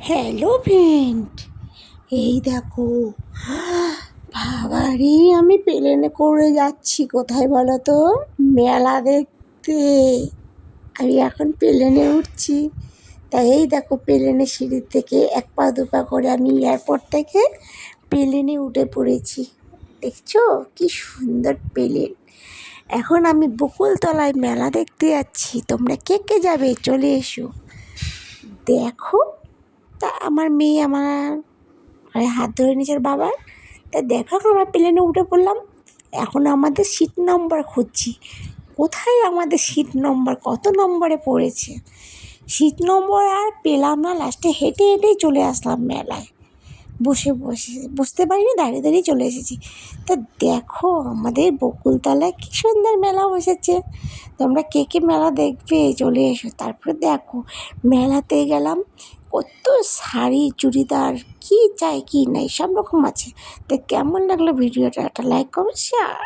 Hello friend, এই দেখো বাবারে আমি প্লেনে করে যাচ্ছি কোথায় বলো তো? মেলা দেখতে। আমি এখন প্লেনে উঠছি। তাই এই দেখো প্লেনের সিঁড়ি থেকে এক পা দু পা করে আমি এয়ারপোর্ট থেকে প্লেনে উঠে পড়েছি। দেখছো কি সুন্দর প্লেন। এখন আমি বকুলতলায় মেলা দেখতে যাচ্ছি। তোমরা কে কে যাবে? চলে এসো। দেখো, তা আমার মেয়ে আমার হাত ধরে নিয়েছে ওর বাবার। তা দেখো আমরা প্লেনে উঠে পড়লাম। এখন আমাদের সিট নম্বর খুঁজছি। কোথায় আমাদের সিট নম্বর, কত নম্বরে পড়েছে? সিট নম্বর আর পেলাম না, লাস্টে হেঁটে হেঁটেই চলে আসলাম মেলায়। বসতে পারিনি, দাঁড়িয়ে দাঁড়িয়ে চলে এসেছি। তা দেখো আমাদের বকুলতলায় কী সুন্দর মেলা বসেছে। তোমরা কে কে মেলা দেখবে চলে এসো। তারপরে দেখো মেলাতে গেলাম, কত শাড়ি চুড়িদার কী চাই কী নাই সব রকম আছে। তো কেমন লাগলো ভিডিওটা? একটা লাইক কমেন্ট শেয়ার।